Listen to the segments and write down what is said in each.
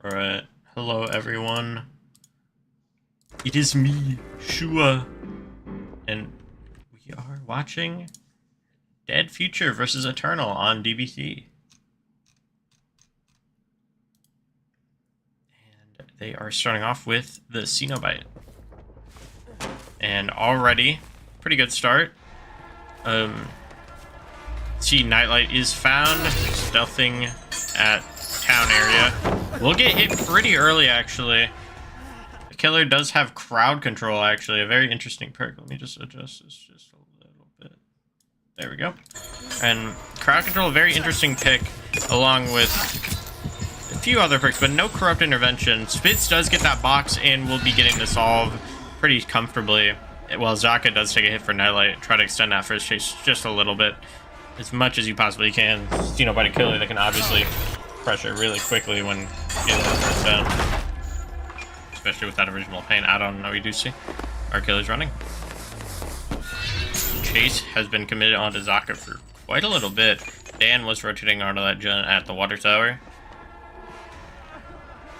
Alright, hello everyone. It is me, Shua, and we are watching Dead Future versus Eternal on DBT. And they are starting off with the Ceno bite. And already, pretty good start. See, Nightlight is found, stealthing at town area. We'll get hit pretty early, actually. The killer does have crowd control, actually. A very interesting perk. Let me just adjust this just a little bit. There we go. And crowd control, a very interesting pick, along with a few other perks, but no corrupt intervention. Spitz does get that box and will be getting the solve pretty comfortably. Well, Zaka does take a hit for Nightlight. Try to extend that first chase just a little bit. As much as you possibly can. You know, by the killer, they can obviously pressure really quickly when getting that first down. Especially with that original pain add-on that we do see. Our killer's running. Chase has been committed onto Zaka for quite a little bit. Dan was rotating onto that gen at the water tower.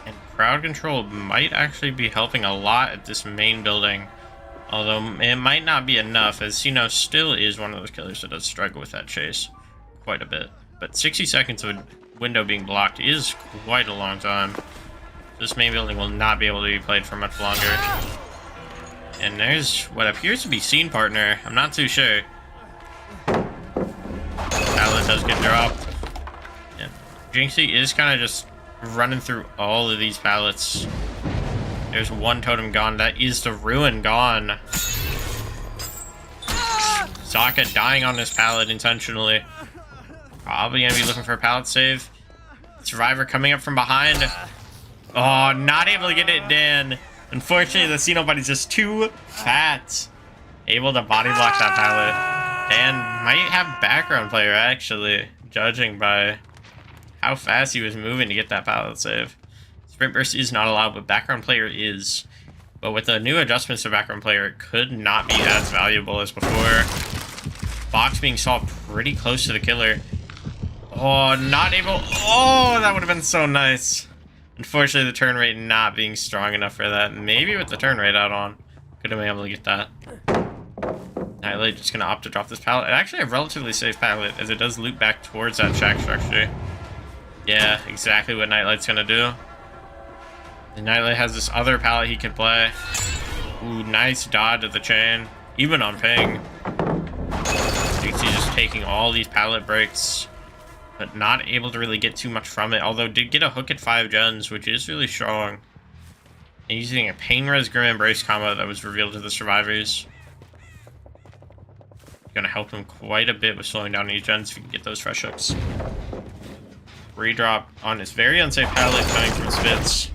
And crowd control might actually be helping a lot at this main building. Although it might not be enough, as Ceno still is one of those killers that does struggle with that chase quite a bit. But 60 seconds of a window being blocked is quite a long time. This main building will not be able to be played for much longer. And there's what appears to be Scene Partner. I'm not too sure. Pallet does get dropped. And Jinxie is kind of just running through all of these pallets. There's one totem gone. That is the ruin gone. Zaka dying on this pallet intentionally. Probably gonna be looking for a pallet save. Survivor coming up from behind. Oh, not able to get it, Dan. Unfortunately, the Ceno body's just too fat. Able to body block that pallet. Dan might have background player, actually, judging by how fast he was moving to get that pallet save. Sprint burst is not allowed, but background player is. But with the new adjustments to background player, it could not be as valuable as before. Box being solved pretty close to the killer. Oh, not able. Oh, that would have been so nice. Unfortunately, the turn rate not being strong enough for that. Maybe with the turn rate out on, could have been able to get that. Nightlight just going to opt to drop this pallet. It actually a relatively safe pallet, as it does loop back towards that shack structure. Yeah, exactly what Nightlight's going to do. The Nightlight has this other pallet he can play. Ooh, nice dodge of the chain. Even on ping. You can see just taking all these pallet breaks. But not able to really get too much from it. Although did get a hook at 5 gens, which is really strong. And using a Pain Res Grim Embrace combo that was revealed to the survivors. Gonna help him quite a bit with slowing down these gens if you can get those fresh hooks. Redrop on this very unsafe pallet coming from Spitz.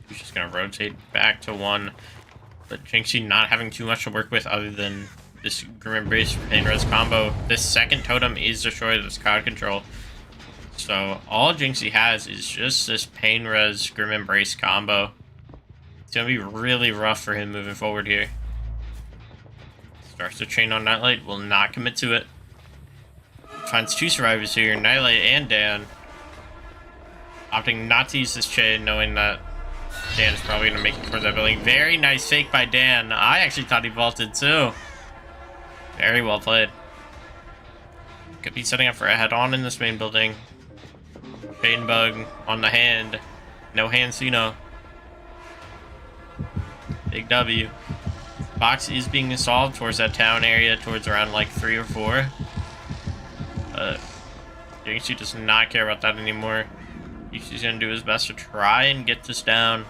He's just going to rotate back to 1. But Jinxie not having too much to work with other than this Grim Embrace Pain Res combo. This second totem is destroyed with this crowd control. So all Jinxie has is just this Pain Res Grim Embrace combo. It's going to be really rough for him moving forward here. Starts to chain on Nightlight. Will not commit to it. Finds 2 survivors here, Nightlight and Dan. Opting not to use this chain, knowing that Dan is probably going to make it towards that building. Very nice fake by Dan. I actually thought he vaulted too. Very well played. Could be setting up for a head-on in this main building. Pain Bug on the hand. No hand Ceno. Big W. Box is being solved towards that town area, towards around like 3 or 4. Jinxie does not care about that anymore. He's going to do his best to try and get this down.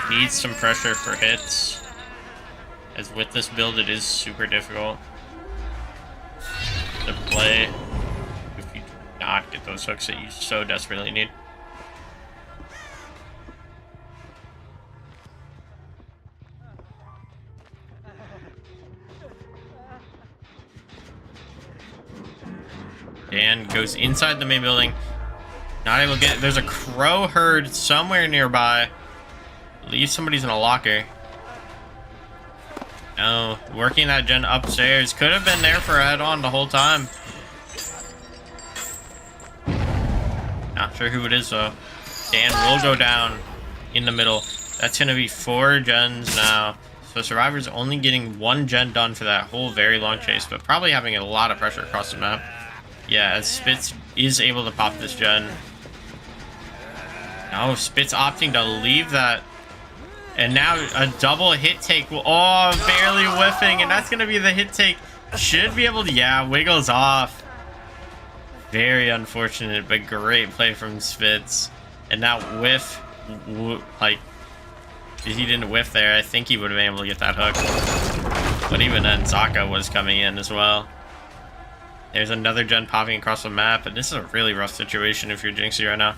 Needs some pressure for hits. As with this build, it is super difficult to play if you do not get those hooks that you so desperately need. Dan goes inside the main building. Not able to get it. There's a crow herd somewhere nearby. I believe somebody's in a locker. No, working that gen upstairs. Could have been there for a head-on the whole time. Not sure who it is, though. Dan will go down in the middle. That's going to be 4 gens now. So Survivor's only getting 1 gen done for that whole very long chase, but probably having a lot of pressure across the map. Yeah, as Spitz is able to pop this gen. No, Spitz opting to leave that. And now a double hit take. Oh, barely whiffing, and that's going to be the hit take. Should be able to, yeah, wiggles off. Very unfortunate, but great play from Spitz. And that whiff, like, if he didn't whiff there, I think he would have been able to get that hook. But even then, Zaka was coming in as well. There's another gen popping across the map, and this is a really rough situation if you're Jinxie right now.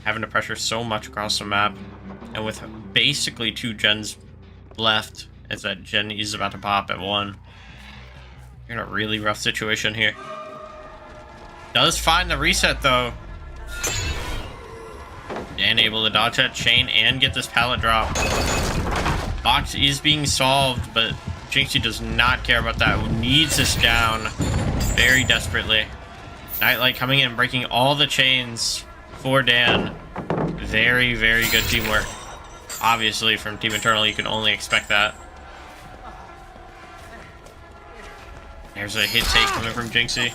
Having to pressure so much across the map, and with basically 2 gens left, as that gen is about to pop at 1. You're in a really rough situation here. Does find the reset, though. And able to dodge that chain and get this pallet drop. Box is being solved, but Jinxie does not care about that. Needs this down very desperately. Nightlight coming in, breaking all the chains for Dan. Very, very good teamwork. Obviously, from Team Eternal, you can only expect that. There's a hit take coming from Jinxie.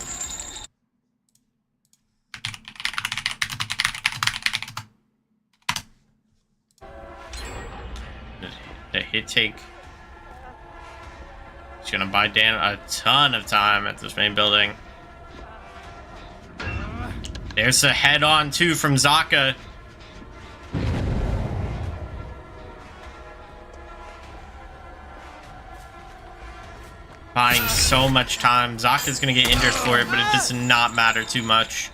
The hit take. It's gonna buy Dan a ton of time at this main building. There's a head-on too from Zaka. Buying so much time. Zaka's gonna get injured for it, but it does not matter too much.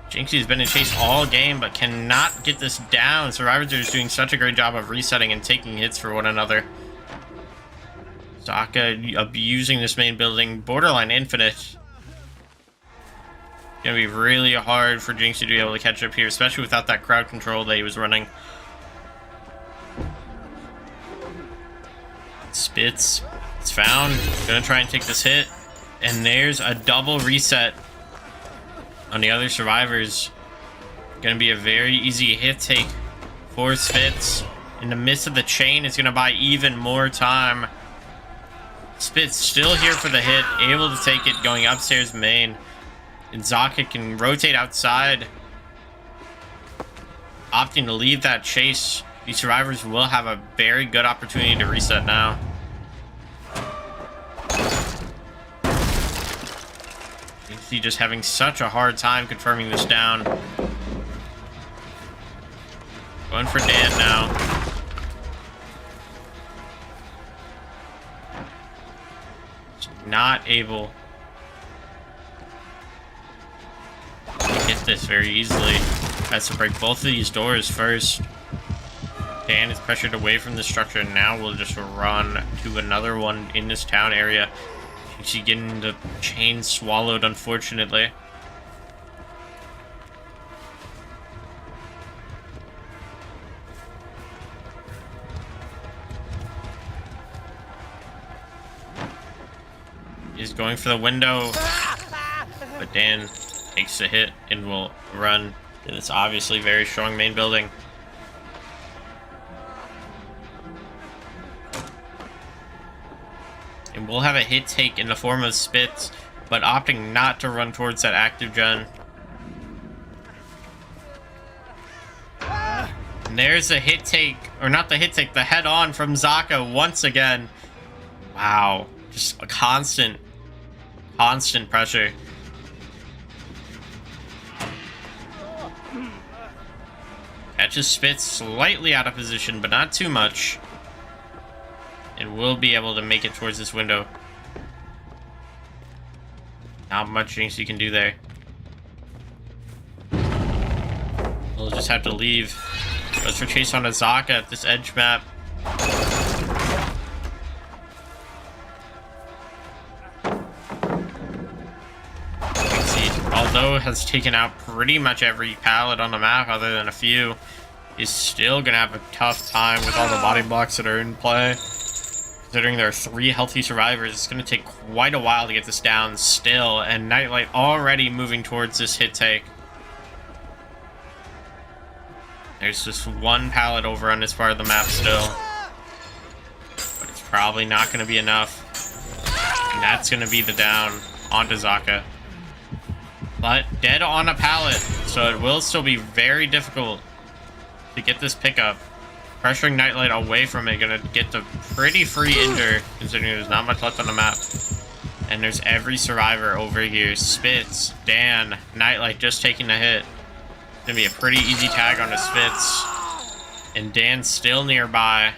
Jinxie's been in chase all game, but cannot get this down. Survivors are doing such a great job of resetting and taking hits for one another. Zaka abusing this main building, borderline infinite. Gonna be really hard for Jinxie to be able to catch up here, especially without that crowd control that he was running. Spitz, it's found. Gonna try and take this hit, and there's a double reset on the other survivors. Gonna be a very easy hit take for Spitz. In the midst of the chain, is gonna buy even more time. Spitz still here for the hit, able to take it, going upstairs main. And Zaka can rotate outside, opting to leave that chase. These survivors will have a very good opportunity to reset now. Just having such a hard time confirming this down. Going for Dan now. Not able to hit this very easily. Has to break both of these doors first. Dan is pressured away from the structure, and now we'll just run to another one in this town area. She getting the chain swallowed, unfortunately. He's going for the window, but Dan takes the hit and will run to this obviously very strong main building. And we'll have a hit take in the form of Spitz, but opting not to run towards that active gen. And there's a hit take, or not the hit take, the head on from Zaka once again. Wow, just a constant pressure. Catches Spitz slightly out of position, but not too much. And will be able to make it towards this window. Not much Jinxie can do there. We'll just have to leave. Goes for chase on Zaka at this edge map. Jinxie, although has taken out pretty much every pallet on the map other than a few, is still gonna have a tough time with all the body blocks that are in play. Considering there are 3 healthy survivors, it's going to take quite a while to get this down still, and Nightlight already moving towards this hit take. There's just 1 pallet over on this part of the map still. But it's probably not going to be enough. And that's going to be the down onto Zaka. But dead on a pallet, so it will still be very difficult to get this pickup. Pressuring Nightlight away from it, gonna get the pretty free injure, considering there's not much left on the map. And there's every survivor over here. Spitz, Dan, Nightlight just taking the hit. Gonna be a pretty easy tag onto Spitz. And Dan's still nearby.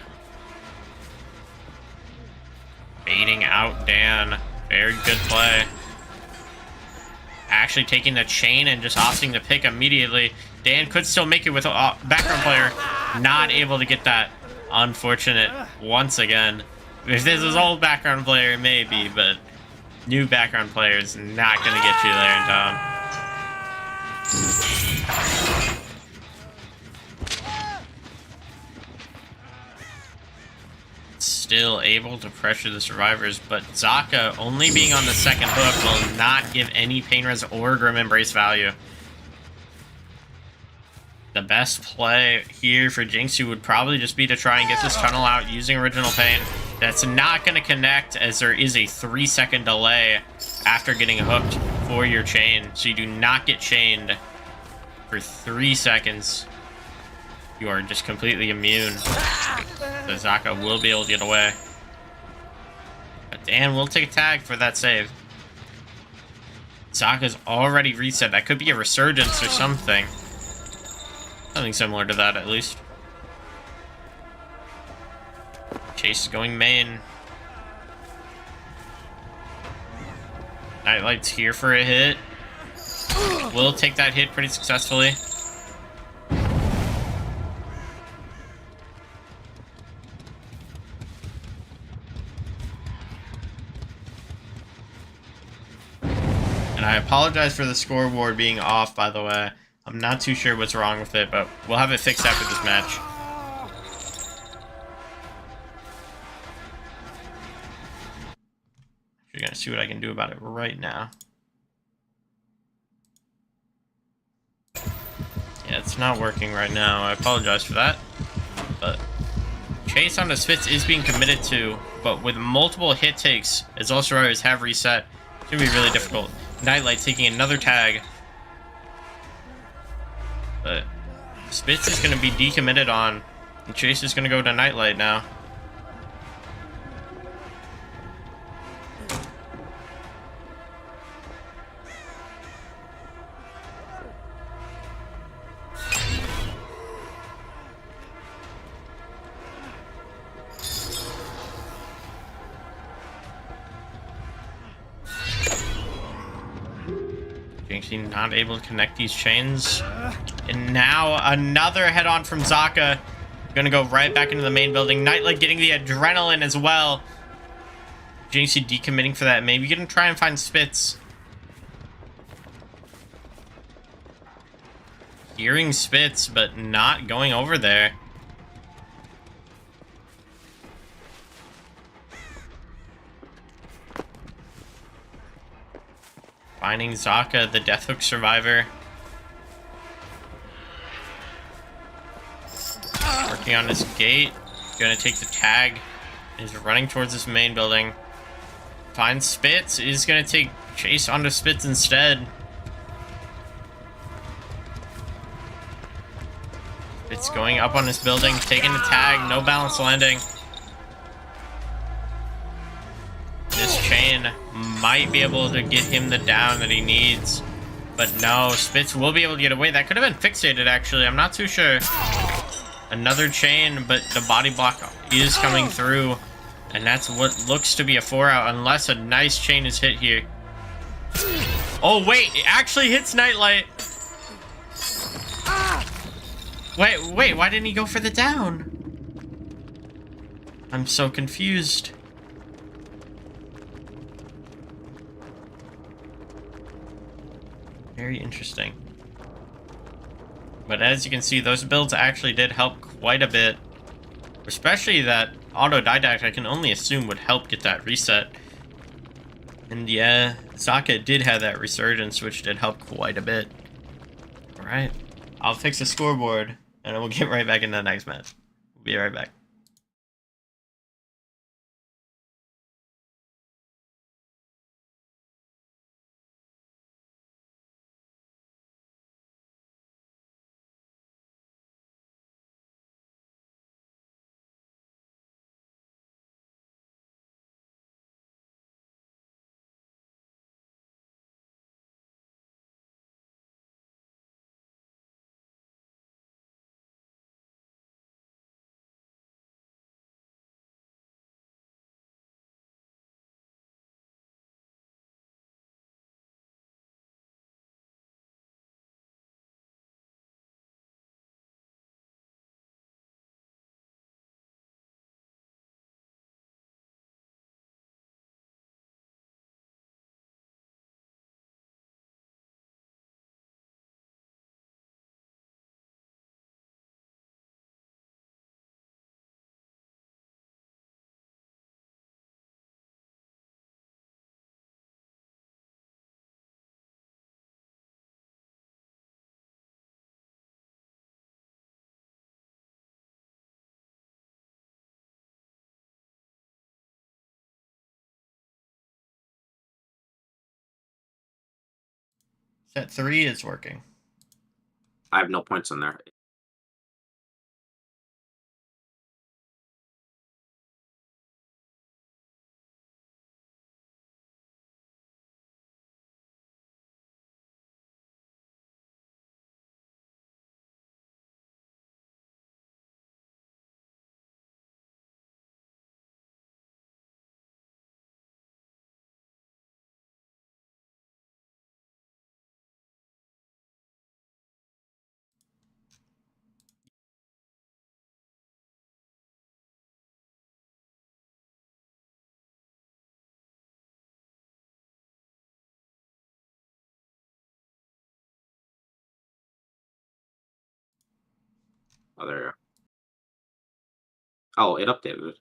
Baiting out Dan. Very good play. Actually taking the chain and just opting to pick immediately. Dan could still make it with a background player. Not able to get that. Unfortunate once again. If this is old background player, maybe, but new background player is not going to get you there in time. Still able to pressure the survivors, but Zaka, only being on the second hook, will not give any pain res or Grim Embrace value. The best play here for Jinxie would probably just be to try and get this tunnel out using Original Pain. That's not going to connect, as there is a 3-second delay after getting hooked for your chain. So you do not get chained for 3 seconds. You are just completely immune. So Zaka will be able to get away. But Dan will take a tag for that save. Zaka's already reset. That could be a resurgence or something. Something similar to that, at least. Chase is going main. Nightlight's here for a hit. Will take that hit pretty successfully. And I apologize for the scoreboard being off, by the way. I'm not too sure what's wrong with it, but we'll have it fixed after this match. You're gonna see what I can do about it right now. Yeah, it's not working right now. I apologize for that. But chase on the Spitz is being committed to, but with multiple hit takes, as all survivors have reset, it's gonna be really difficult. Nightlight taking another tag. But Spitz is going to be decommitted on, and Chase is going to go to Nightlight now. Jinxie not able to connect these chains. And now another head-on from Zaka. Gonna go right back into the main building. Nightlight getting the adrenaline as well. Jinxie decommitting for that. Maybe gonna try and find Spitz. Hearing Spitz, but not going over there. Finding Zaka, the Deathhook survivor. Working on his gate. Gonna take the tag. He's running towards this main building. Finds Spitz. Is gonna take chase onto Spitz instead. Spitz going up on this building, taking the tag. No balance landing. This chain might be able to get him the down that he needs. But no, Spitz will be able to get away. That could have been fixated, actually. I'm not too sure. Another chain, but the body block is coming through. And that's what looks to be a 4-out, unless a nice chain is hit here. Oh, wait. It actually hits Nightlight. Wait. Why didn't he go for the down? I'm so confused. Very interesting. But as you can see, those builds actually did help quite a bit. Especially that autodidact, I can only assume would help get that reset. And yeah, Sokka did have that resurgence, which did help quite a bit. Alright, I'll fix the scoreboard, and then we'll get right back in the next match. We'll be right back. Set 3 is working. I have no points on there. Oh, there you go. Oh, it updated.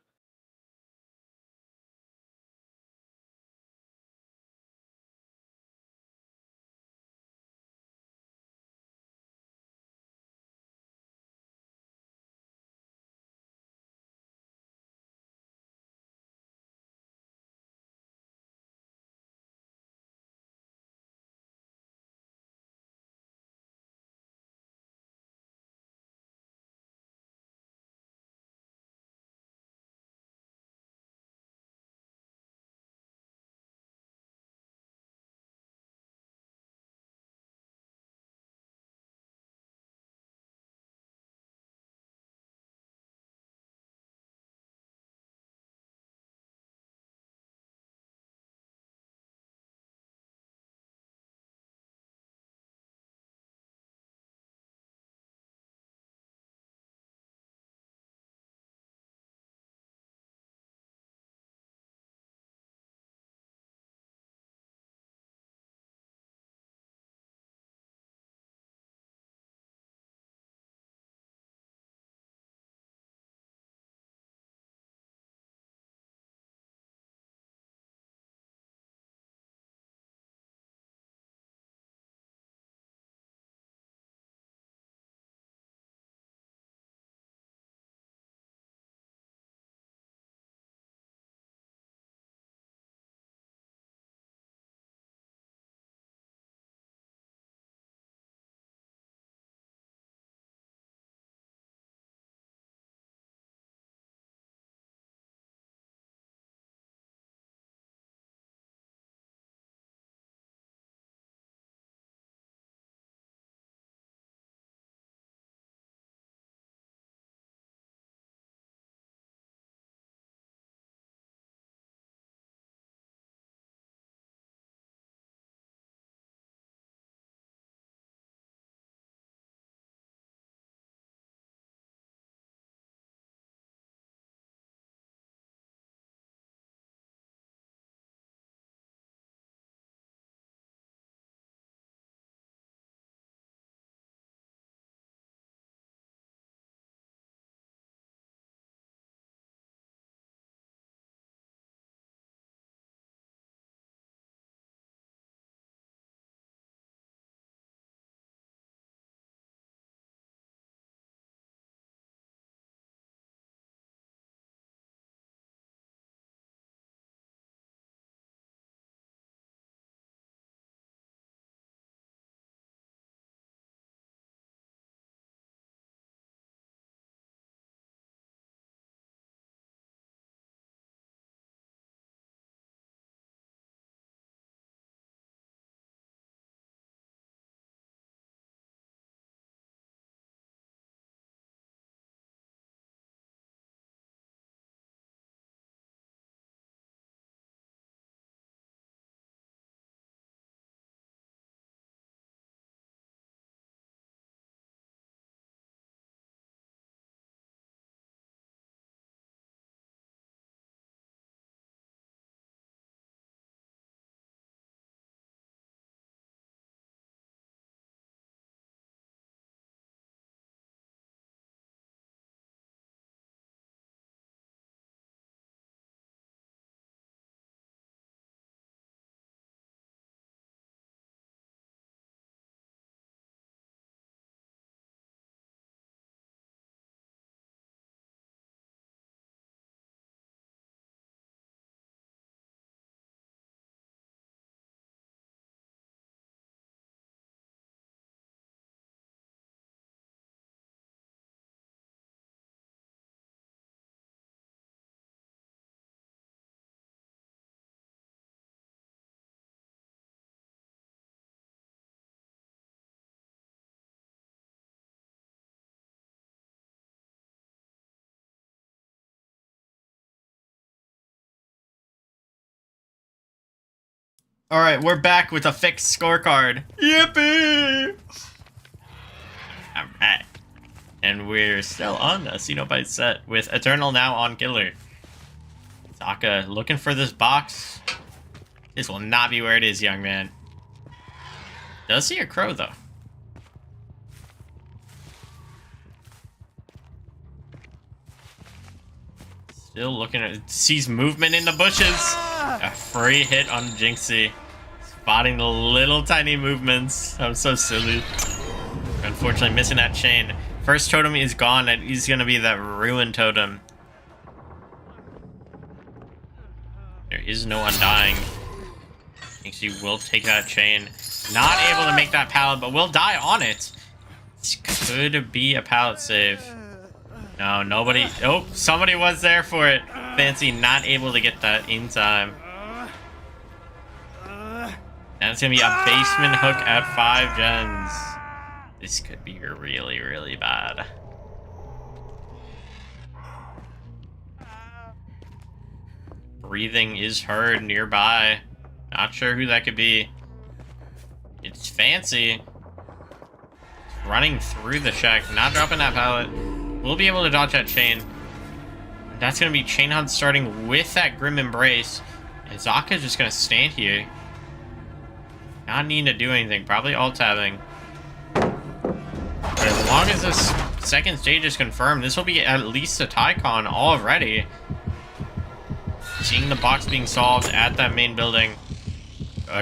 Alright, we're back with a fixed scorecard. Yippee! Alright. And we're still on a Cenobite set with Eternal now on Killer. Zaka looking for this box. This will not be where it is, young man. Does see a crow, though. Still looking at... Sees movement in the bushes. A free hit on Jinxie. Spotting the little tiny movements. I'm so silly. Unfortunately, missing that chain. First totem is gone, and he's going to be that ruin totem. There is no undying. Jinxie will take that chain. Not able to make that pallet, but will die on it. This could be a pallet save. No, nobody... Oh, somebody was there for it. Fancy not able to get that in time. That's going to be a basement hook at 5 gens. This could be really, really bad. Breathing is heard nearby. Not sure who that could be. It's Fancy. Running through the shack, not dropping that pallet. We'll be able to dodge that chain. That's going to be Chain Hunt starting with that Grim Embrace. And Zaka's just going to stand here. Not needing to do anything. Probably alt-tabbing. But as long as this second stage is confirmed, this will be at least a Tycon already. Seeing the box being solved at that main building.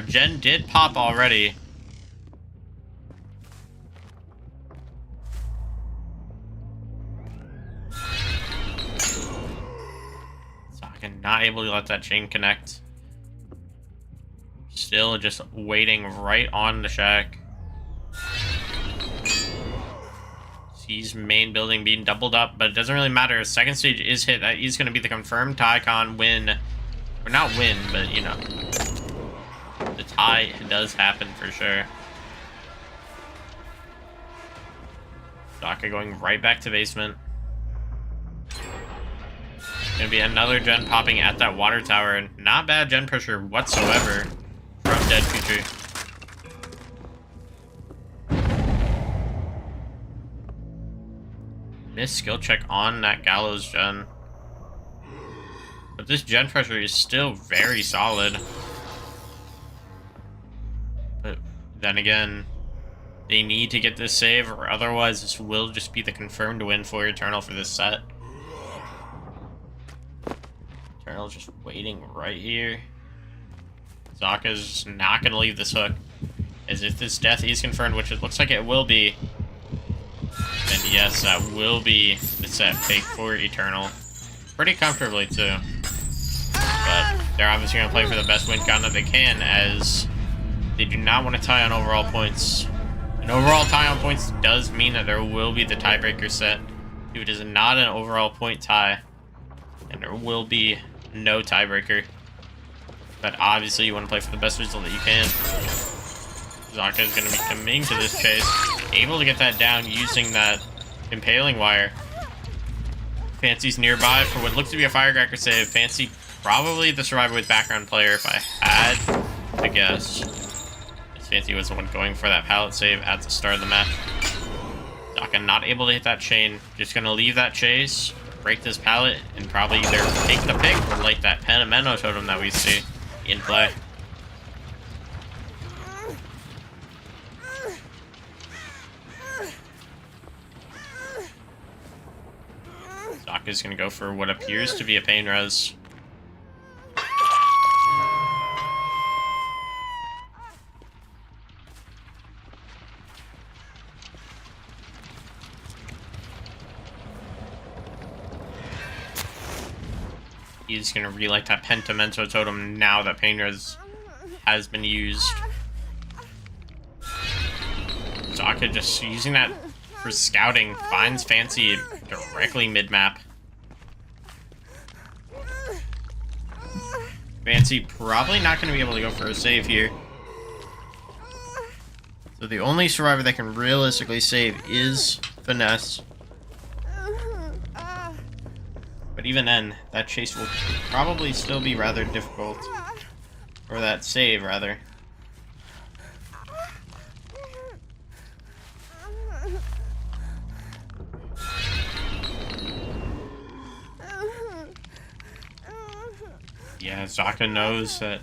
Gen did pop already. Zaka not able to let that chain connect. Still just waiting right on the shack. Sees main building being doubled up, but it doesn't really matter. Second stage is hit. That is going to be the confirmed Tycon win. Or not win, but you know. The tie does happen for sure. Zaka going right back to basement. Gonna be another gen popping at that water tower. Not bad gen pressure whatsoever from Dead Future. Missed skill check on that Gallows gen. But this gen pressure is still very solid. But then again, they need to get this save, or otherwise this will just be the confirmed win for Eternal for this set. Eternal's just waiting right here. Zaka's not going to leave this hook. As if this death is confirmed, which it looks like it will be. And yes, that will be the set pick for Eternal. Pretty comfortably, too. But they're obviously going to play for the best win count that they can, as they do not want to tie on overall points. An overall tie on points does mean that there will be the tiebreaker set. If it is not an overall point tie, and there will be no tiebreaker. But obviously you want to play for the best result that you can. Zaka is going to be coming to this chase, able to get that down using that impaling wire. Fancy's nearby for what looks to be a firecracker save. Fancy probably the survivor with background player if I had to guess. As Fancy was the one going for that pallet save at the start of the match. Zaka not able to hit that chain. Just going to leave that chase, break this pallet, and probably either take the pick or light that Penameno totem that we see in play. Zaka's going to go for what appears to be a pain res. He's going to relight that Pentamento totem now that pain res has been used. Zaka just using that for scouting, finds Fancy directly mid-map. Fancy probably not going to be able to go for a save here. So the only survivor that can realistically save is Finesse. But even then, that chase will probably still be rather difficult. Or that save, rather. Yeah, Zaka knows that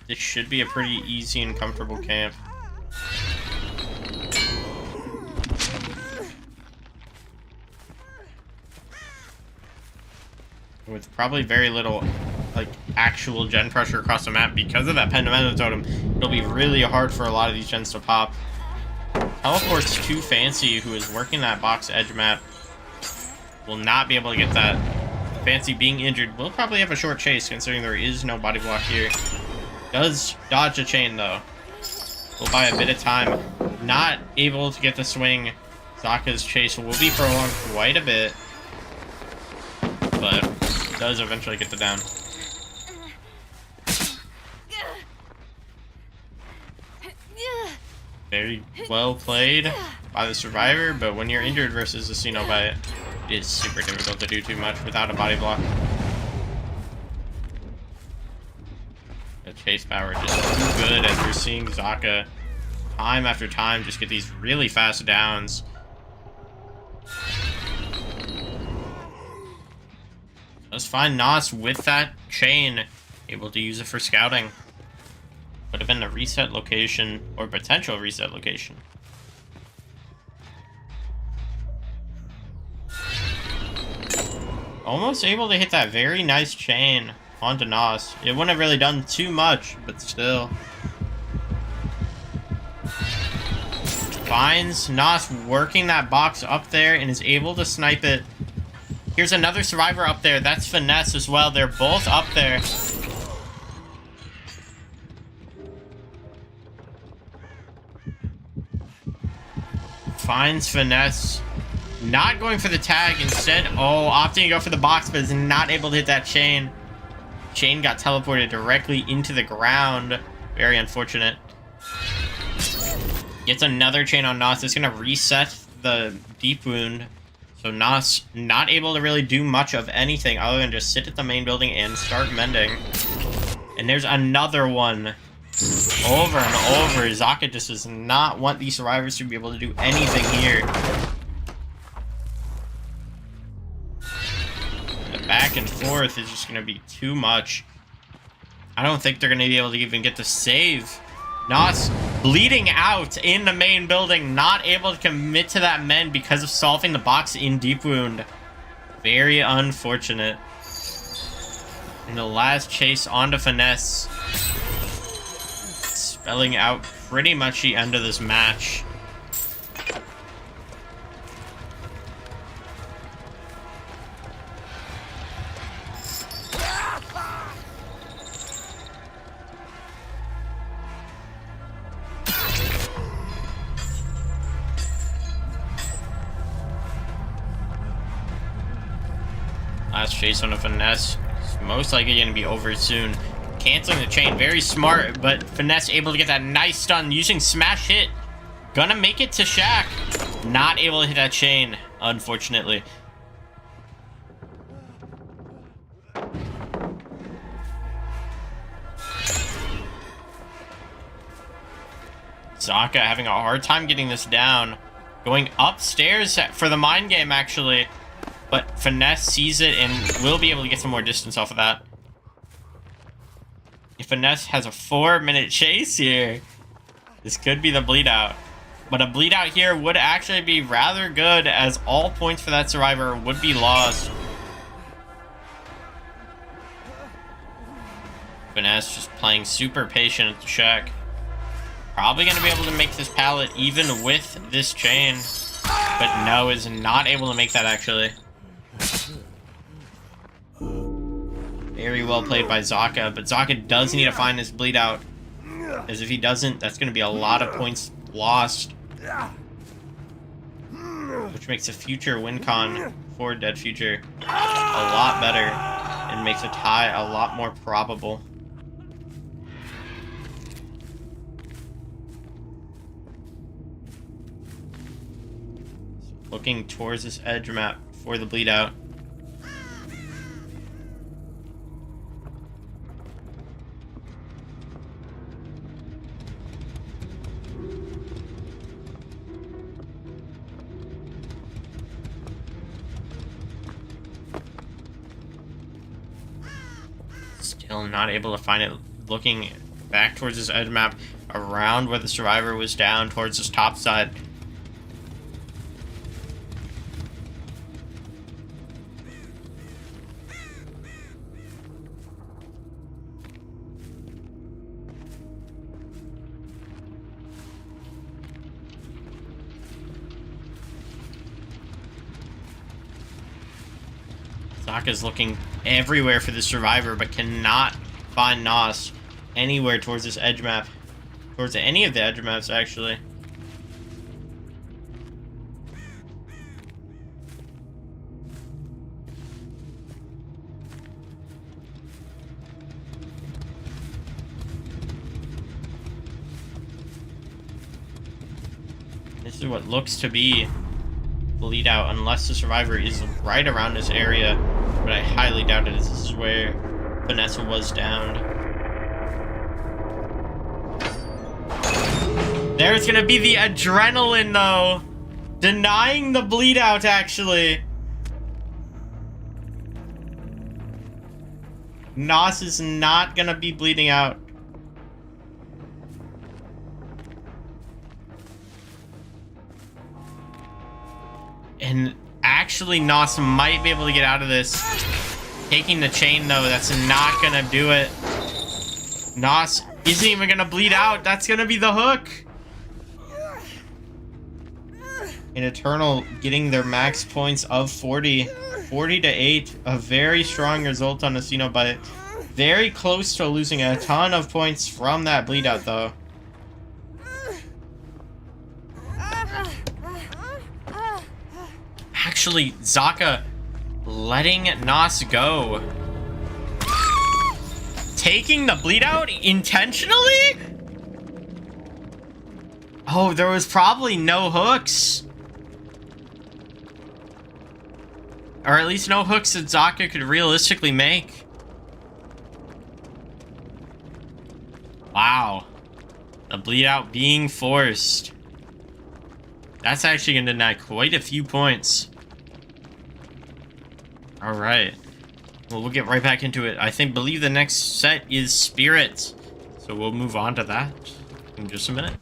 this should be a pretty easy and comfortable camp. With probably very little, like, actual gen pressure across the map because of that Pendamento Totem, it'll be really hard for a lot of these gens to pop. Teleport's too fancy, who is working that box edge map, will not be able to get that. Fancy being injured will probably have a short chase, considering there is no body block here. Does dodge a chain, though. Will buy a bit of time. Not able to get the swing. Zaka's chase will be prolonged quite a bit, but does eventually get the down. Very well played by the survivor, but when you're injured versus the Ceno bite, it is super difficult to do too much without a body block. The chase power just too good, as we're seeing Zaka time after time just get these really fast downs. Let's find Nos with that chain, able to use it for scouting. Would have been a reset location, or potential reset location. Almost able to hit that very nice chain onto Nos. It wouldn't have really done too much, but still. Finds Nos working that box up there and is able to snipe it. Here's another survivor up there. That's Finesse as well. They're both up there. Finds Finesse. Not going for the tag. Instead, opting to go for the box, but is not able to hit that chain. Chain got teleported directly into the ground. Very unfortunate. Gets another chain on Nos. It's going to reset the deep wound. So Nos not able to really do much of anything other than just sit at the main building and start mending. And there's another one. Over and over. Zaka just does not want these survivors to be able to do anything here. The back and forth is just going to be too much. I don't think they're going to be able to even get the save. Nos bleeding out in the main building, not able to commit to that mend because of solving the box in deep wound. Very unfortunate. And the last chase onto Finesse, spelling out pretty much the end of this match. Last chase on a Finesse. It's most likely going to be over soon. Canceling the chain. Very smart, but Finesse able to get that nice stun using Smash Hit. Gonna make it to Shaq. Not able to hit that chain, unfortunately. Zaka having a hard time getting this down. Going upstairs for the mind game, actually. But Finesse sees it and will be able to get some more distance off of that. If Finesse has a 4-minute chase here, this could be the bleed out. But a bleed out here would actually be rather good, as all points for that survivor would be lost. Finesse just playing super patient at the shack. Probably going to be able to make this pallet even with this chain. But no, is not able to make that actually. Very well played by Zaka, but Zaka does need to find this bleed out. As if he doesn't, that's going to be a lot of points lost. Which makes a future win con for Dead Future a lot better. And makes a tie a lot more probable. Looking towards this edge map for the bleed out. Still not able to find it. Looking back towards this edge map, around where the survivor was down, towards this top side. Zaka's looking everywhere for the survivor, but cannot find Nos anywhere towards this edge map. Towards any of the edge maps, actually. This is what looks to be bleed out, unless the survivor is right around this area, but I highly doubt it. This is where Vanessa was downed. There's gonna be the adrenaline, though, denying the bleed out, actually. Nos is not gonna be bleeding out. And actually, Nos might be able to get out of this. Taking the chain, though, that's not gonna do it. Nos isn't even gonna bleed out. That's gonna be the hook. And Eternal getting their max points of 40. 40 to 8. A very strong result on the Ceno, but very close to losing a ton of points from that bleed out, though. Actually, Zaka letting Nos go. Taking the bleed out intentionally? Oh, there was probably no hooks. Or at least no hooks that Zaka could realistically make. Wow. The bleed out being forced. That's actually going to deny quite a few points. Alright. Well, we'll get right back into it. Believe the next set is Spirit. So we'll move on to that in just a minute.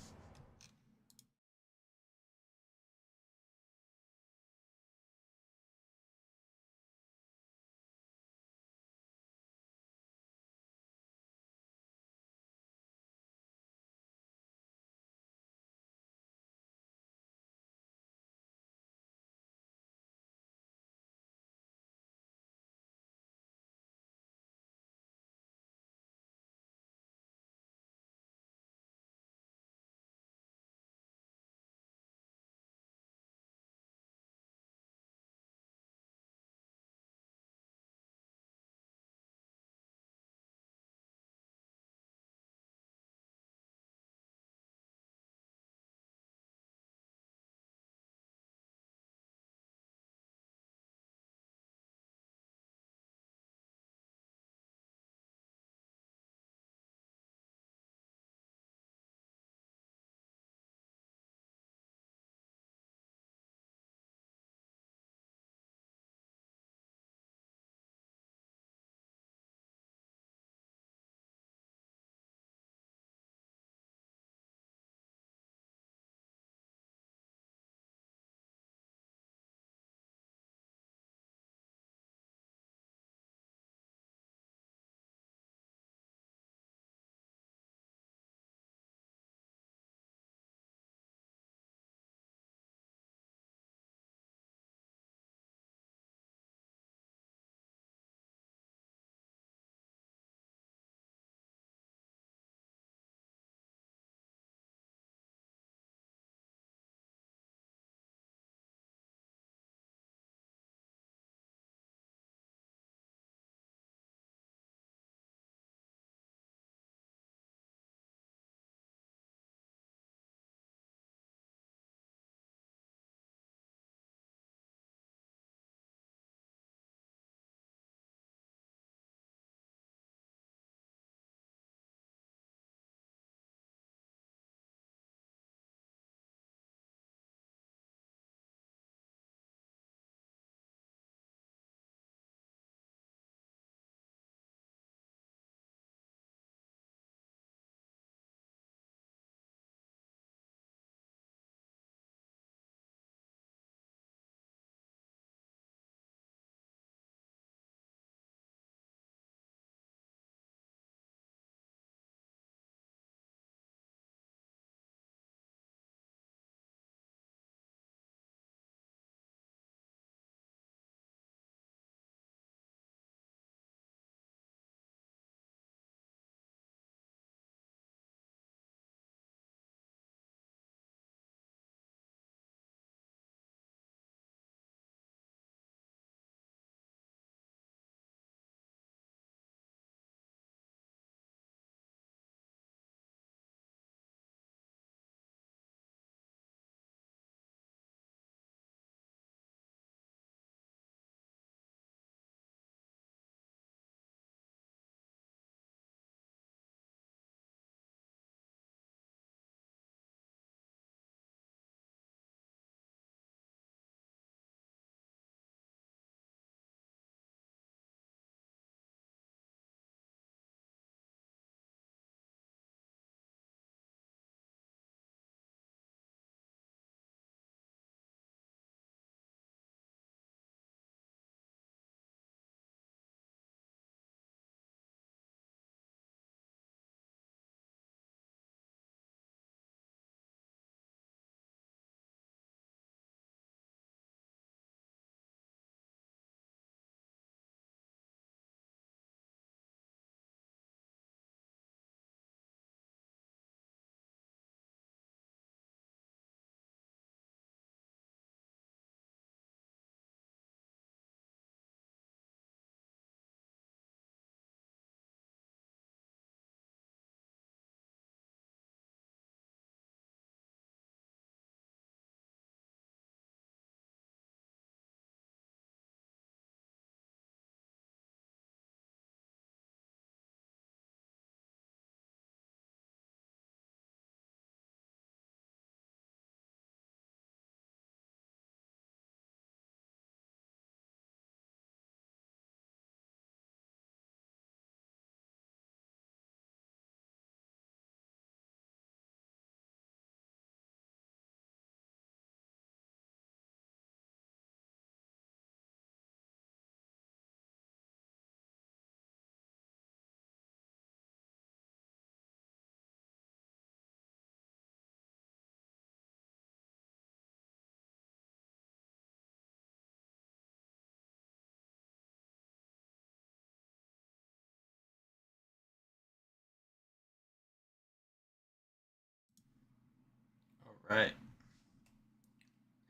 Right.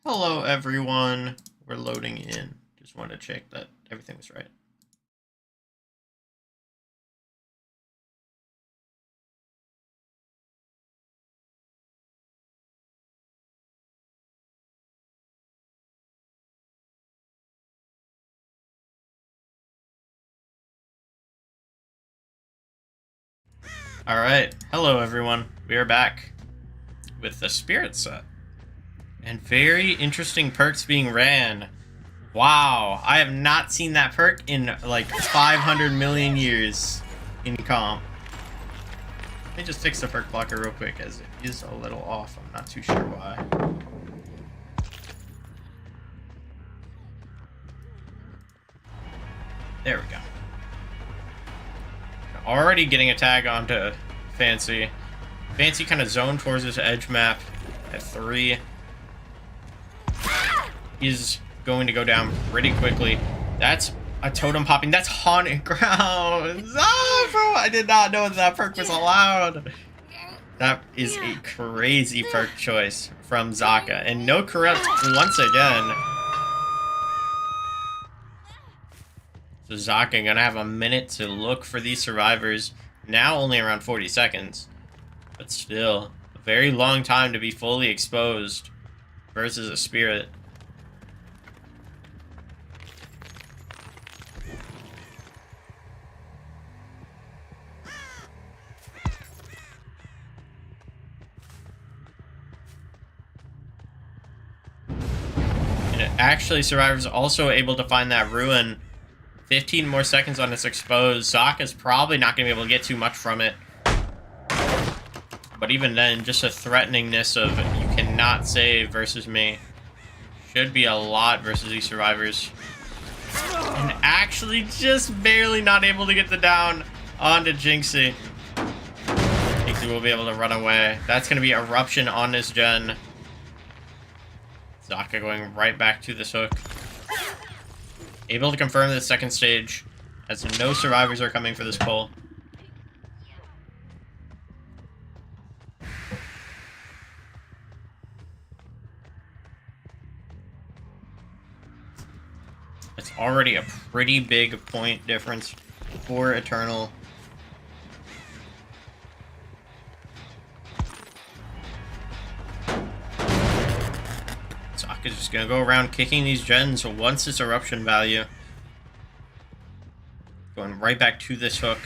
Hello, everyone. We're loading in. Just wanted to check that everything was right. All right. Hello, everyone. We are back with the spirit set. And very interesting perks being ran. Wow, I have not seen that perk in like 500 million years in comp. Let me just fix the perk blocker real quick as it is a little off. I'm not too sure why. There we go. Already getting a tag onto Fancy. Fancy kind of zoned towards this edge map at 3. He's going to go down pretty quickly. That's a totem popping. That's haunted grounds. Oh, bro, I did not know that perk was allowed. That is a crazy perk choice from Zaka. And no corrupt once again. So Zaka gonna have a minute to look for these survivors. Now only around 40 seconds. But still, a very long time to be fully exposed versus a spirit. Actually, survivors also able to find that ruin. 15 more seconds on this exposed. Zaka's probably not going to be able to get too much from it. But even then, just a threateningness of you cannot save versus me. Should be a lot versus these survivors. And actually just barely not able to get the down onto Jinxie. Jinxie will be able to run away. That's going to be Eruption on this gen. Zaka going right back to this hook. Able to confirm the second stage, as no survivors are coming for this pull. It's already a pretty big point difference for Eternal. Zaka's just gonna go around kicking these gens once this eruption value. Going right back to this hook.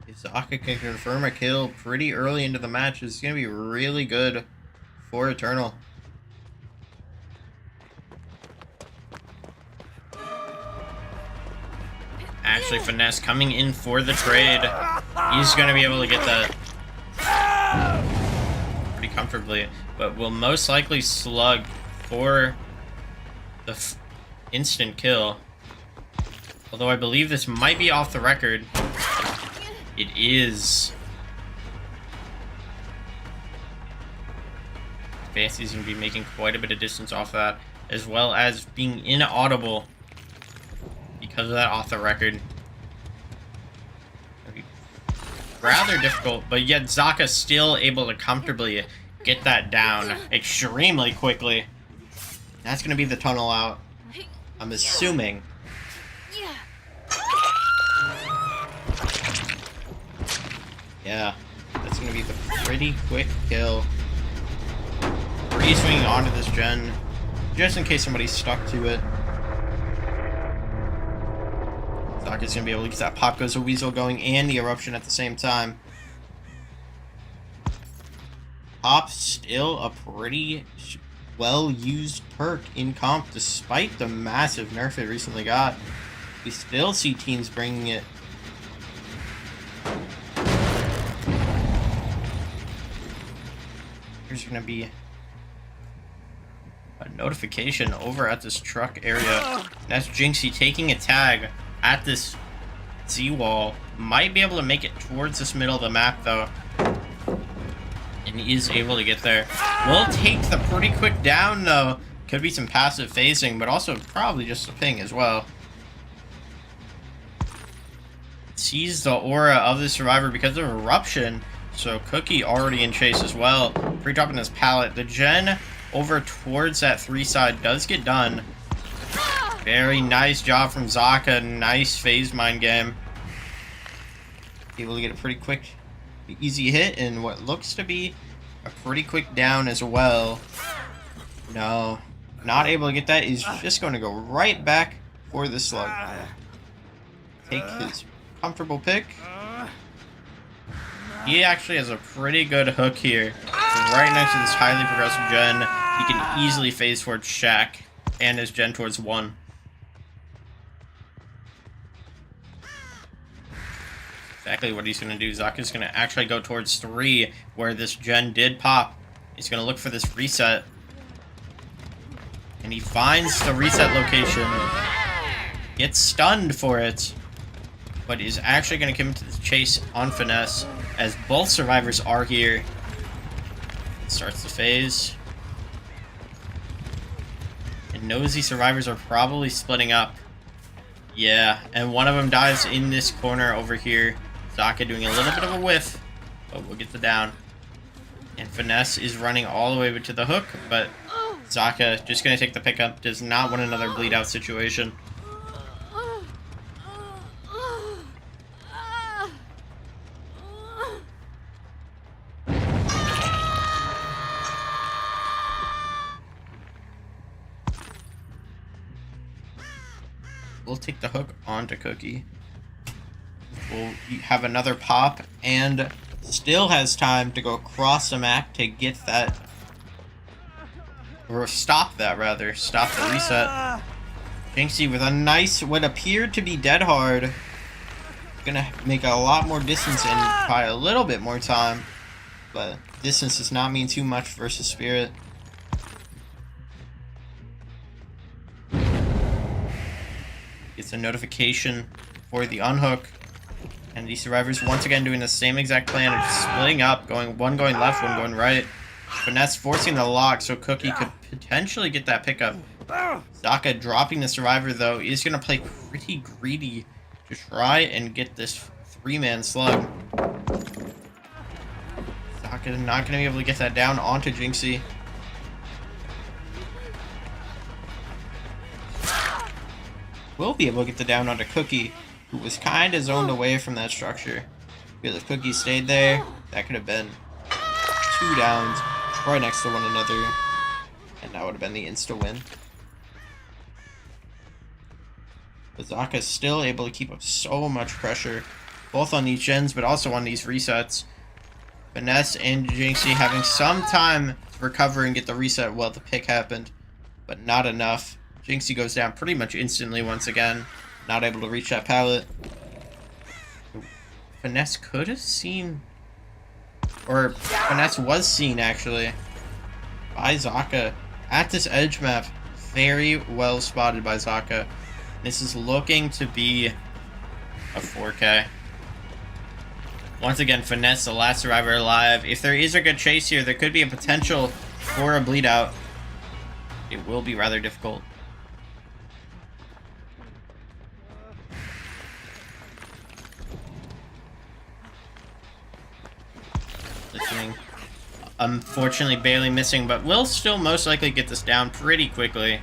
If Zaka can confirm a kill pretty early into the match, it's gonna be really good for Eternal. Actually, Finesse coming in for the trade. He's going to be able to get that pretty comfortably, but will most likely slug for the instant kill. Although I believe this might be off the record. It is. Fancy's going to be making quite a bit of distance off that, as well as being inaudible because of that off the record. Rather difficult, but yet Zaka still able to comfortably get that down extremely quickly. That's going to be the tunnel out, I'm assuming. Yeah, that's going to be the pretty quick kill. Re-swinging onto this gen, just in case somebody's stuck to it. Zaka's going to be able to get that Pop Goes a Weasel going and the Eruption at the same time. Pop still a pretty well-used perk in comp, despite the massive nerf it recently got. We still see teams bringing it. There's going to be a notification over at this truck area. That's Jinxie taking a tag at this Z-wall. Might be able to make it towards this middle of the map, though. And is able to get there. Will take the pretty quick down, though. Could be some passive phasing, but also probably just a ping as well. sees the aura of the survivor because of eruption. So Cookie already in chase as well. Pre-dropping his pallet. The gen over towards that 3 side does get done. Very nice job from Zaka. Nice phase mind game. Able to get a pretty quick, easy hit and what looks to be a pretty quick down as well. No, not able to get that. He's just going to go right back for the slug. Take his comfortable pick. He actually has a pretty good hook here. Right next to this highly progressive gen. He can easily phase towards Shaq and his gen towards 1. Exactly what he's going to do. Zaka's going to actually go towards 3, where this gen did pop. He's going to look for this reset. And he finds the reset location. Gets stunned for it. But is actually going to come to the chase on Finesse, as both survivors are here. Starts the phase. And knows these survivors are probably splitting up. Yeah, and one of them dies in this corner over here. Zaka doing a little bit of a whiff, but we'll get the down. And Finesse is running all the way to the hook, but Zaka just going to take the pickup. Does not want another bleed out situation. We'll take the hook onto Cookie. We'll have another pop, and still has time to go across the map to get that, or stop that rather, stop the reset. Jinxie with a nice, what appeared to be dead hard. Gonna make a lot more distance and probably a little bit more time, but distance does not mean too much versus Spirit. Gets a notification for the unhook. And these survivors once again doing the same exact plan of splitting up, one going left, one going right. Finesse forcing the lock so Cookie could potentially get that pickup. Zaka dropping the survivor though is going to play pretty greedy to try and get this 3-man slug. Zaka is not going to be able to get that down onto Jinxie. Will be able to get the down onto Cookie, who was kind of zoned away from that structure. Because if Cookie stayed there, that could have been 2 downs right next to one another, and that would have been the insta-win. But Zaka's still able to keep up so much pressure, both on these gens, but also on these resets. Finesse and Jinxie having some time to recover and get the reset while the pick happened, but not enough. Jinxie goes down pretty much instantly once again. Not able to reach that pallet. Finesse could have seen... Or Finesse was seen, actually, by Zaka at this edge map. Very well spotted by Zaka. This is looking to be a 4K. Once again, Finesse, the last survivor alive. If there is a good chase here, there could be a potential for a bleed out. It will be rather difficult. Listening. Unfortunately, barely missing, but will still most likely get this down pretty quickly.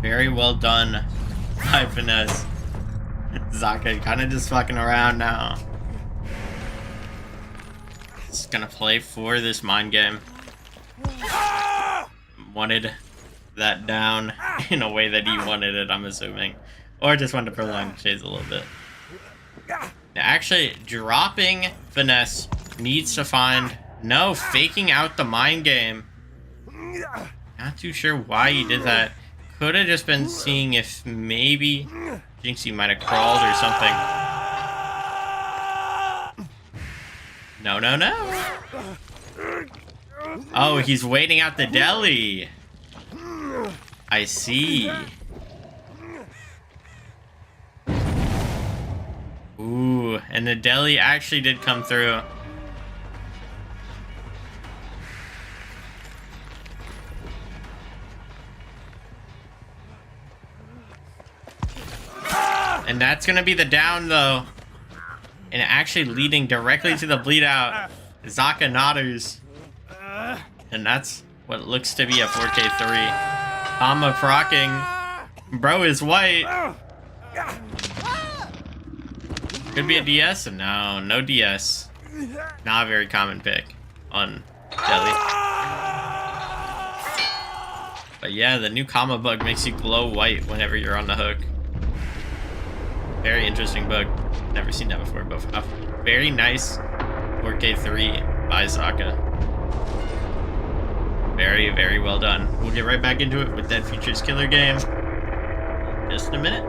Very well done by Finesse. Zaka kind of just fucking around now. Just gonna play for this mind game. Wanted that down in a way that he wanted it, I'm assuming. Or just wanted to prolong the chase a little bit. Now, actually, dropping Finesse needs to find... No, faking out the mind game. Not too sure why he did that. Could have just been seeing if maybe Jinxie might have crawled or something. No, no, no. Oh, he's waiting out the deli. I see. Ooh, and the deli actually did come through. And that's going to be the down, though. And actually leading directly to the bleed out. Zaka Natters. And that's what looks to be a 4K3. Kama procking. Bro is white. Could be a DS? No, no DS. Not a very common pick on Jelly. But yeah, the new Kama bug makes you glow white whenever you're on the hook. Very interesting bug. Never seen that before, but a very nice 4K3 by Zaka. Very, very well done. We'll get right back into it with Dead Futures Killer Game. Just in a minute.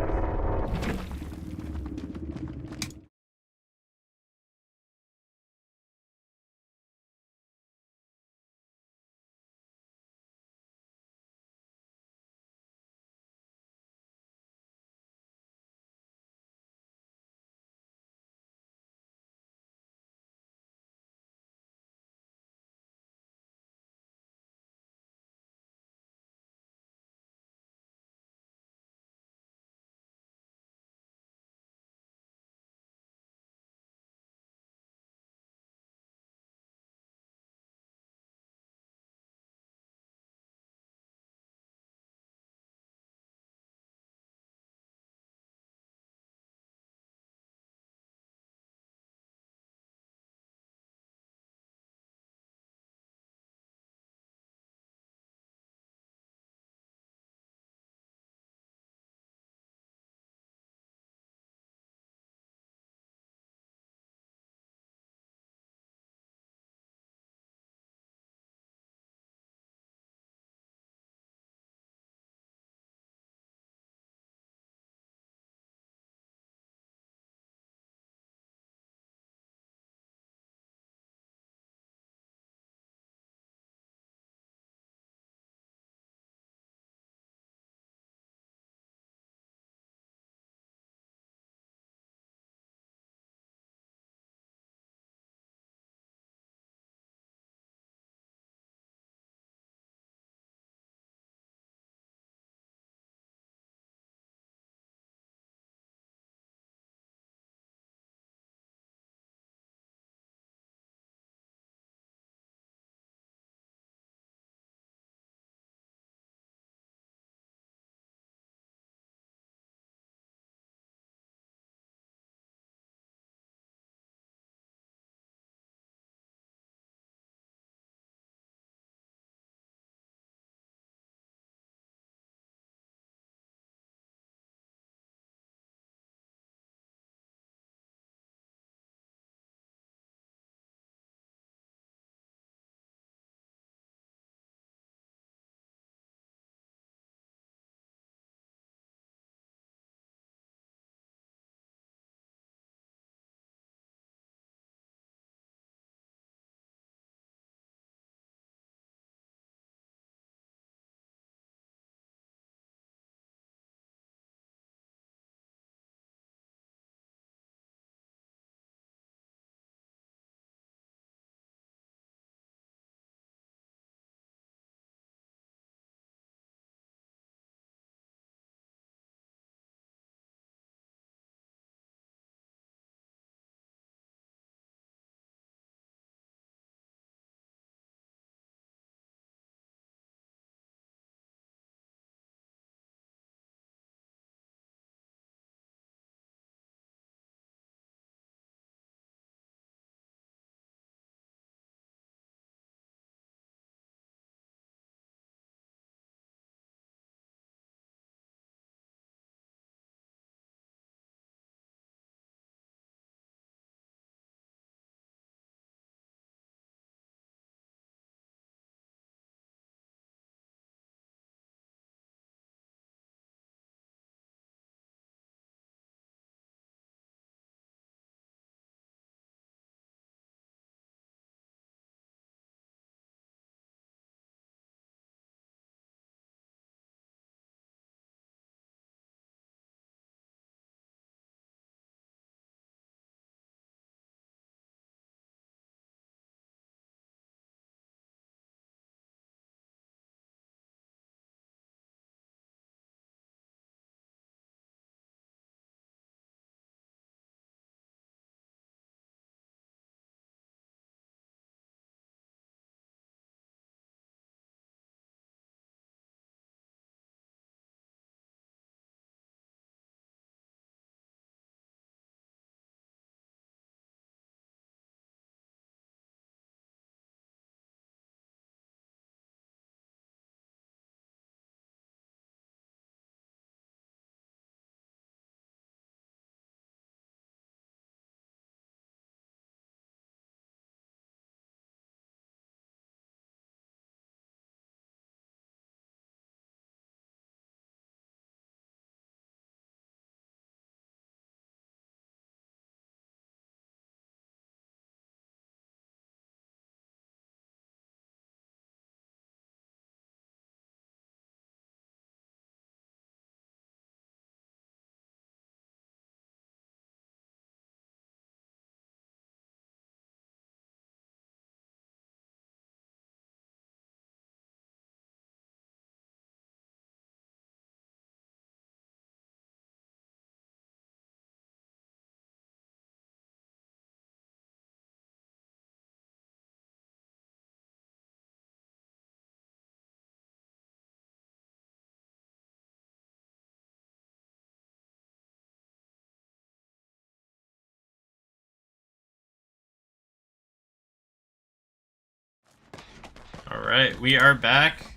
Alright, we are back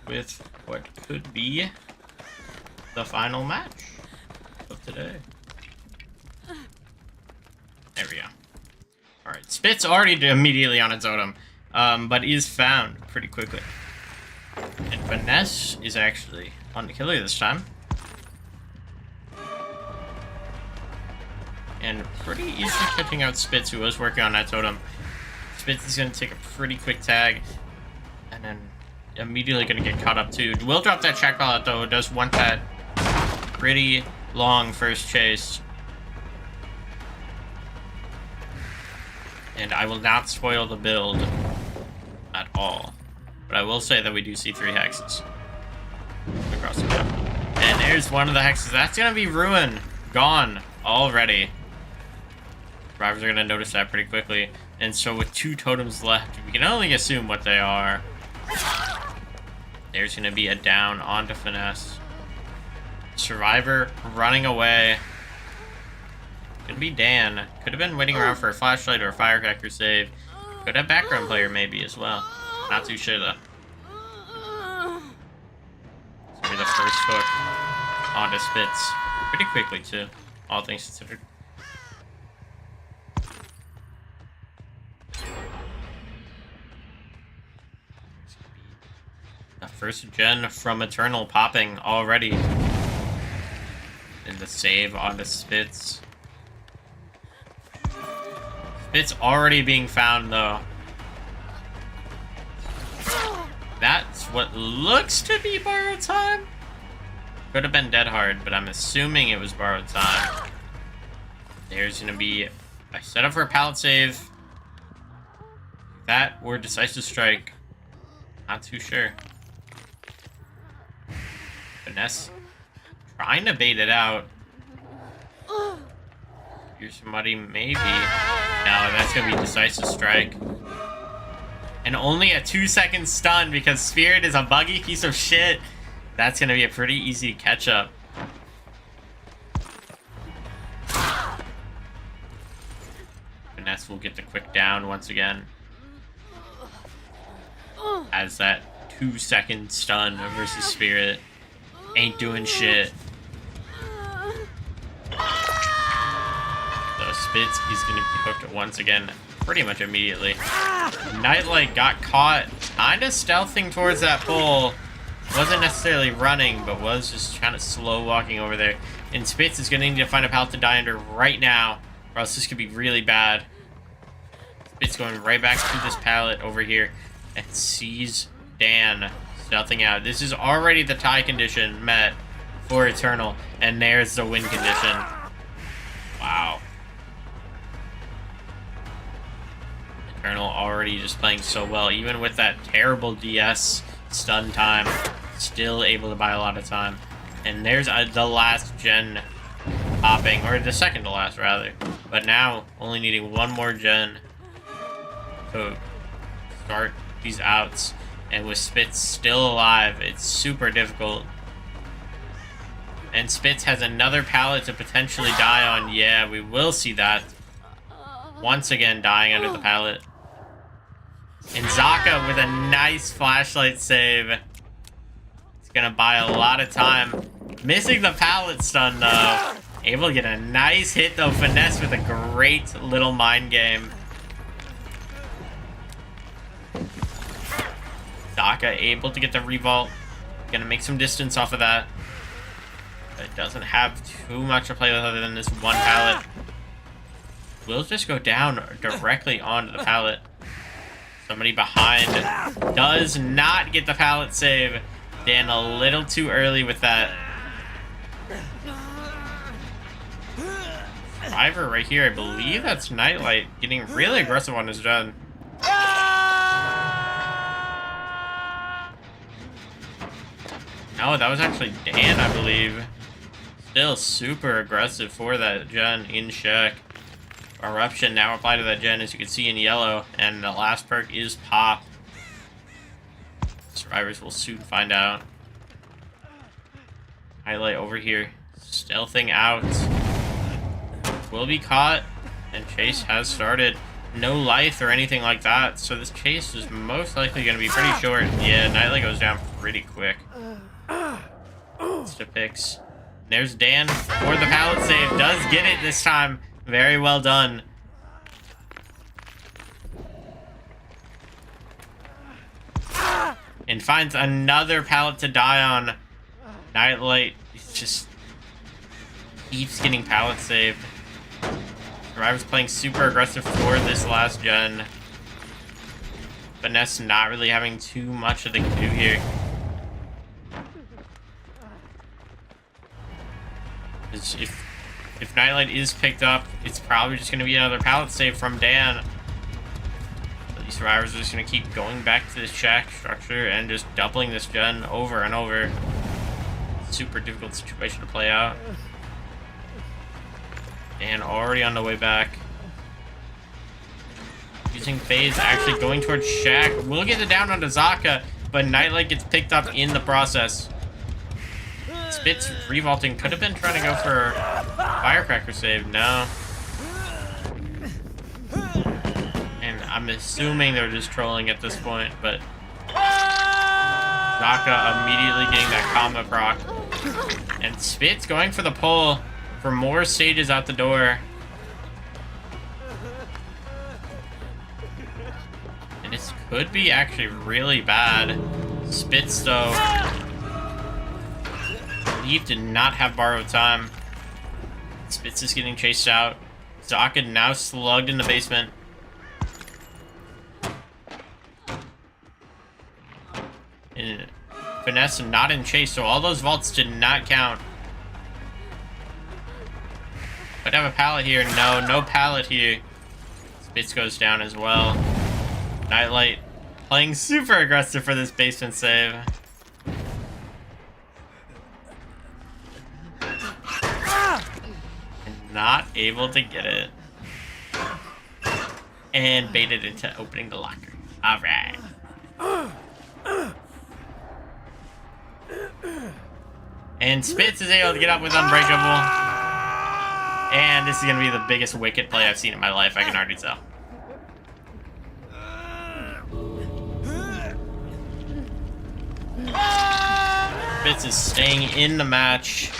with what could be the final match of today. There we go. Alright, Spit's already immediately on its totem, but is found pretty quickly. And Finesse is actually on the killer this time. And pretty easily catching out Spitz, who was working on that totem. Spitz is going to take a pretty quick tag, and then immediately going to get caught up too. Will drop that track pallet though, does want that pretty long first chase. And I will not spoil the build at all. But I will say that we do see 3 hexes across the map. And there's one of the hexes. That's going to be Ruin. Gone already. Drivers are going to notice that pretty quickly. And so with 2 totems left, we can only assume what they are. There's going to be a down onto Finesse. Survivor running away. Could be Dan. Could have been waiting around for a flashlight or a firecracker save. Could have background player maybe as well. Not too sure though. It's going to be the first hook onto Spitz. Pretty quickly too, all things considered. The first gen from Eternal popping already. And the save onto Spitz. Spitz already being found though. That's what looks to be borrowed time. Could have been dead hard, but I'm assuming it was borrowed time. There's gonna be a setup for a pallet save. That or decisive strike. Not too sure. Finesse trying to bait it out. Here's somebody maybe. No, that's gonna be decisive strike. And only a 2-second stun because Spirit is a buggy piece of shit. That's gonna be a pretty easy catch up. Finesse will get the quick down once again. As that 2-second stun versus Spirit. Ain't doing shit. So Spitz is gonna be hooked once again pretty much immediately. Nightlight got caught kinda stealthing towards that pole. Wasn't necessarily running, but was just kind of slow walking over there. And Spitz is going to need to find a pallet to die under right now, or else this could be really bad. Spitz going right back to this pallet over here and sees Dan stealthing out. This is already the tie condition met for Eternal, and there's the win condition. Wow. Eternal already just playing so well, even with that terrible DS stun time. Still able to buy a lot of time. And there's the last gen popping, or the second to last rather. But now only needing one more gen to start these outs. And with Spitz still alive, it's super difficult. And Spitz has another pallet to potentially die on. Yeah, we will see that. Once again dying under the pallet. And Zaka with a nice flashlight save. It's gonna buy a lot of time. Missing the pallet stun though. Able to get a nice hit though. Finesse with a great little mind game. Zaka able to get the revolt. Gonna make some distance off of that. But it doesn't have too much to play with other than this one pallet. Will just go down directly onto the pallet. Somebody behind does not get the pallet save. Dan a little too early with that. Survivor right here, I believe that's Nightlight getting really aggressive on his gen. No, that was actually Dan, I believe. Still super aggressive for that gen in check. Eruption now applied to that gen, as you can see in yellow, and the last perk is Pop. Survivors will soon find out. Highlight over here, stealthing out. Will be caught, and chase has started. no life or anything like that, so this chase is most likely going to be pretty short. Yeah, Nightlight goes down pretty quick. It's to picks. There's Dan for the pallet save. Does get it this time. Very well done. And finds another pallet to die on. Nightlight just keeps getting pallet saved. Survivor's playing super aggressive for this last gen. Finesse not really having too much that they can do here. If Nightlight is picked up, it's probably just going to be another pallet save from Dan. But these survivors are just going to keep going back to this shack structure and just doubling this gen over and over. Super difficult situation to play out. Dan already on the way back. Using phase, actually going towards shack. We'll get it down onto Zaka, but Nightlight gets picked up in the process. Spitz revaulting, could have been trying to go for Firecracker save. No. And I'm assuming they're just trolling at this point, but Zaka immediately getting that combo proc. And Spitz going for the pull for more stages out the door. And this could be actually really bad. Spitz, though, Eve did not have borrowed time. Spitz is getting chased out. Zaka now slugged in the basement. And Finesse not in chase, so all those vaults did not count. Could have a pallet here. No, no pallet here. Spitz goes down as well. Nightlight playing super aggressive for this basement save. Not able to get it. And baited into opening the locker. Alright. And Spitz is able to get up with Unbreakable. And this is going to be the biggest wicked play I've seen in my life, I can already tell. Spitz is staying in the match.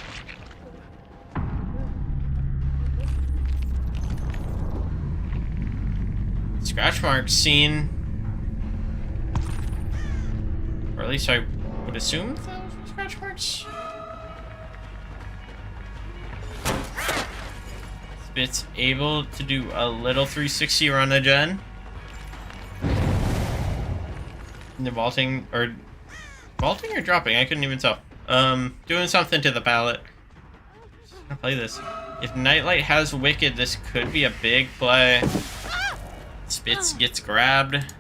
Scratch marks seen. Or at least I would assume those were scratch marks. Spitz able to do a little 360 run the gen. And the vaulting or dropping, I couldn't even tell. Doing something to the pallet. Just gonna play this. If Nightlight has Wicked, this could be a big play. Spitz gets grabbed.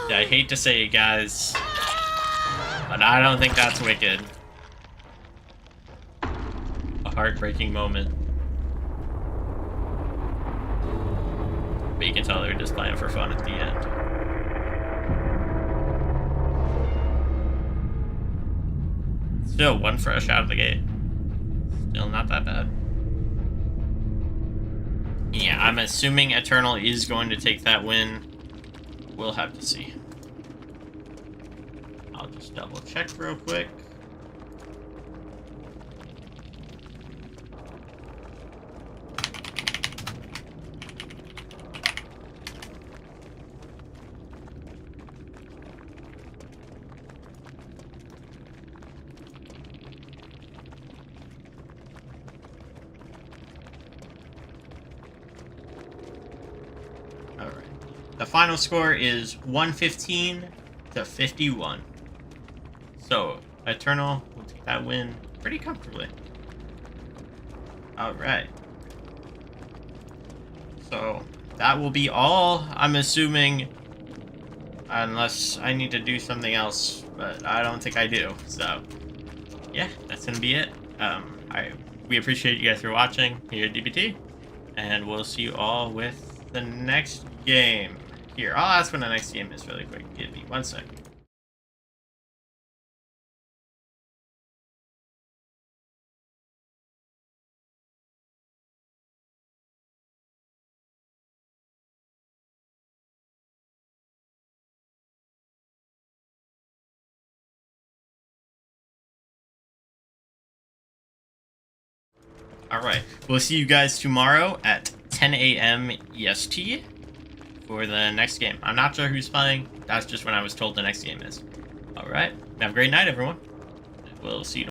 I hate to say it, guys, but I don't think that's Wicked. A heartbreaking moment. But you can tell they're just playing for fun at the end. Still one fresh out of the gate. Still not that bad. Yeah, I'm assuming Eternal is going to take that win. We'll have to see. I'll just double check real quick. The final score is 115 to 51. So, Eternal will take that win pretty comfortably. Alright. So, that will be all, I'm assuming. Unless I need to do something else, but I don't think I do. So, yeah, that's gonna be it. We appreciate you guys for watching here at DBT. And we'll see you all with the next game. Here, I'll ask when the next game is really quick. Give me 1 second. All right. We'll see you guys tomorrow at 10 a.m. EST for the next game. I'm not sure who's playing. That's just when I was told the next game is. All right. Have a great night, everyone. We'll see you tomorrow.